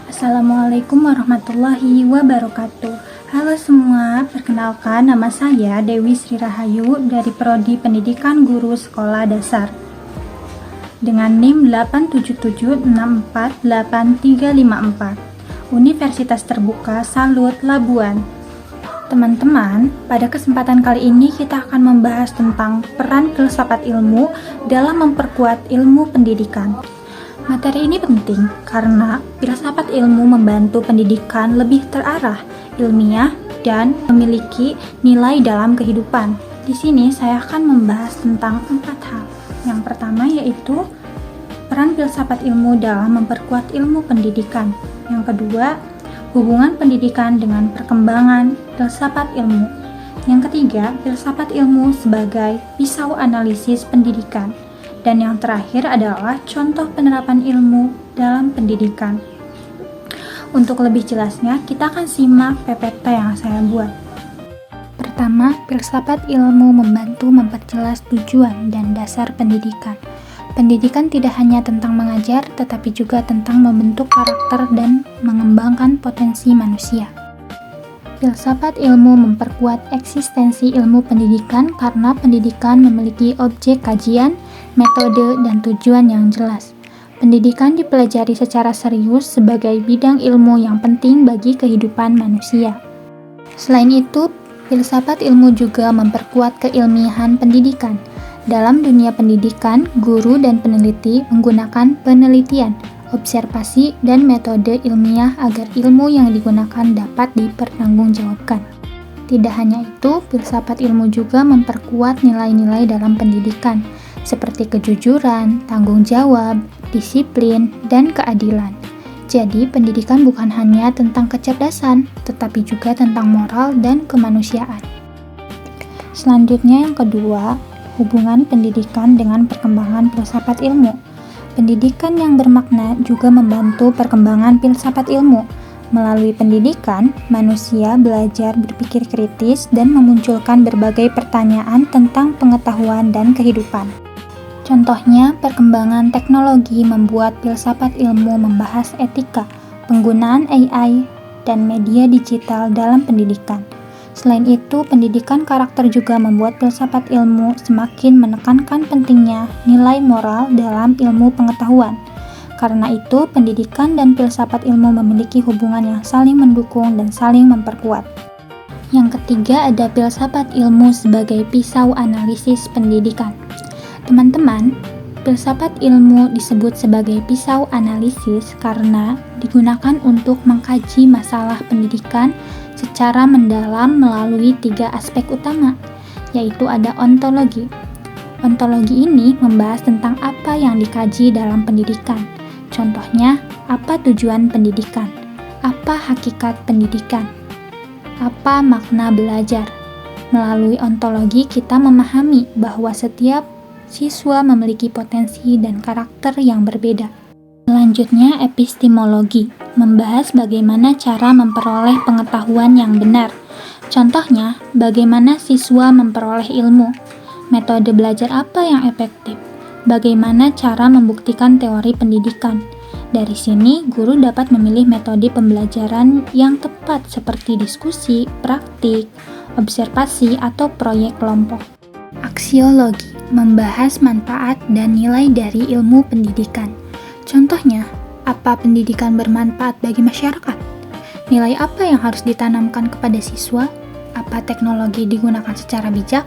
Assalamualaikum warahmatullahi wabarakatuh. Halo semua, perkenalkan nama saya Dewi Sri Rahayu dari Prodi Pendidikan Guru Sekolah Dasar dengan NIM 877648354 Universitas Terbuka Salut Labuan. Teman-teman, pada kesempatan kali ini kita akan membahas tentang peran filsafat ilmu dalam memperkuat ilmu pendidikan. Materi ini penting karena filsafat ilmu membantu pendidikan lebih terarah, ilmiah, dan memiliki nilai dalam kehidupan. Di sini saya akan membahas tentang 4 hal. Yang pertama yaitu peran filsafat ilmu dalam memperkuat ilmu pendidikan. Yang kedua, hubungan pendidikan dengan perkembangan filsafat ilmu. Yang ketiga, filsafat ilmu sebagai pisau analisis pendidikan. Dan yang terakhir adalah contoh penerapan ilmu dalam pendidikan. Untuk lebih jelasnya, kita akan simak PPT yang saya buat. Pertama, filsafat ilmu membantu memperjelas tujuan dan dasar pendidikan. Pendidikan tidak hanya tentang mengajar, tetapi juga tentang membentuk karakter dan mengembangkan potensi manusia. Filsafat ilmu memperkuat eksistensi ilmu pendidikan karena pendidikan memiliki objek kajian, metode, dan tujuan yang jelas. Pendidikan dipelajari secara serius sebagai bidang ilmu yang penting bagi kehidupan manusia. Selain itu, filsafat ilmu juga memperkuat keilmiahan pendidikan. Dalam dunia pendidikan, guru dan peneliti menggunakan penelitian, observasi, dan metode ilmiah agar ilmu yang digunakan dapat dipertanggungjawabkan. Tidak hanya itu, filsafat ilmu juga memperkuat nilai-nilai dalam pendidikan, seperti kejujuran, tanggung jawab, disiplin, dan keadilan. Jadi, pendidikan bukan hanya tentang kecerdasan, tetapi juga tentang moral dan kemanusiaan. Selanjutnya yang kedua, hubungan pendidikan dengan perkembangan filsafat ilmu. Pendidikan yang bermakna juga membantu perkembangan filsafat ilmu. Melalui pendidikan, manusia belajar berpikir kritis dan memunculkan berbagai pertanyaan tentang pengetahuan dan kehidupan. Contohnya, perkembangan teknologi membuat filsafat ilmu membahas etika, penggunaan AI, dan media digital dalam pendidikan. Selain itu, pendidikan karakter juga membuat filsafat ilmu semakin menekankan pentingnya nilai moral dalam ilmu pengetahuan. Karena itu, pendidikan dan filsafat ilmu memiliki hubungan yang saling mendukung dan saling memperkuat. Yang ketiga ada filsafat ilmu sebagai pisau analisis pendidikan. Teman-teman, filsafat ilmu disebut sebagai pisau analisis karena digunakan untuk mengkaji masalah pendidikan secara mendalam melalui 3 aspek utama, yaitu ada ontologi. Ontologi ini membahas tentang apa yang dikaji dalam pendidikan. Contohnya, apa tujuan pendidikan? Apa hakikat pendidikan? Apa makna belajar? Melalui ontologi kita memahami bahwa setiap siswa memiliki potensi dan karakter yang berbeda. Selanjutnya, epistemologi, membahas bagaimana cara memperoleh pengetahuan yang benar. Contohnya, bagaimana siswa memperoleh ilmu, metode belajar apa yang efektif, bagaimana cara membuktikan teori pendidikan. Dari sini, guru dapat memilih metode pembelajaran yang tepat seperti diskusi, praktik, observasi, atau proyek kelompok. Aksiologi, membahas manfaat dan nilai dari ilmu pendidikan. Contohnya, apa pendidikan bermanfaat bagi masyarakat? Nilai apa yang harus ditanamkan kepada siswa? Apa teknologi digunakan secara bijak?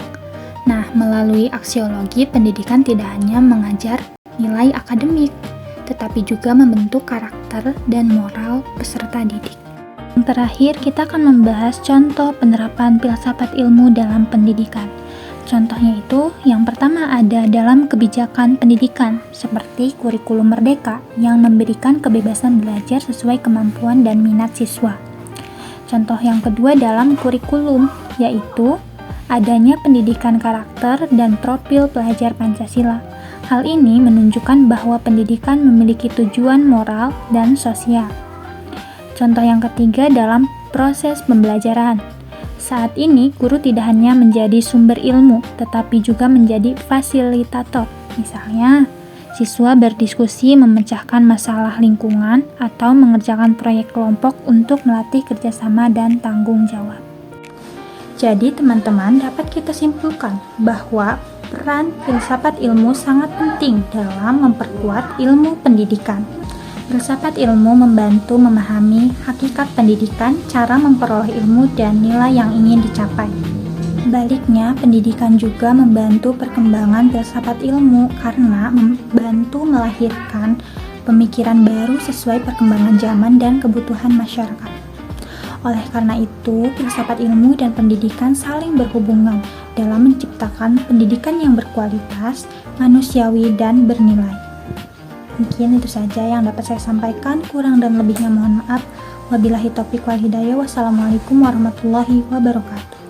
Nah, melalui aksiologi, pendidikan tidak hanya mengajar nilai akademik, tetapi juga membentuk karakter dan moral peserta didik. Yang terakhir, kita akan membahas contoh penerapan filsafat ilmu dalam pendidikan. Contohnya itu, yang pertama ada dalam kebijakan pendidikan, seperti kurikulum merdeka yang memberikan kebebasan belajar sesuai kemampuan dan minat siswa. Contoh yang kedua dalam kurikulum, yaitu adanya pendidikan karakter dan profil pelajar Pancasila. Hal ini menunjukkan bahwa pendidikan memiliki tujuan moral dan sosial. Contoh yang ketiga dalam proses pembelajaran. Saat ini, guru tidak hanya menjadi sumber ilmu, tetapi juga menjadi fasilitator. Misalnya, Siswa berdiskusi memecahkan masalah lingkungan atau mengerjakan proyek kelompok untuk melatih kerjasama dan tanggung jawab. Jadi teman-teman, dapat kita simpulkan bahwa peran filsafat ilmu sangat penting dalam memperkuat ilmu pendidikan. Filsafat ilmu membantu memahami hakikat pendidikan, cara memperoleh ilmu, dan nilai yang ingin dicapai. Sebaliknya, pendidikan juga membantu perkembangan filsafat ilmu karena membantu melahirkan pemikiran baru sesuai perkembangan zaman dan kebutuhan masyarakat. Oleh karena itu, filsafat ilmu dan pendidikan saling berhubungan dalam menciptakan pendidikan yang berkualitas, manusiawi, dan bernilai. Mungkin itu saja yang dapat saya sampaikan, kurang dan lebihnya mohon maaf. Wabillahi taufiq wal hidayah. Wassalamualaikum warahmatullahi wabarakatuh.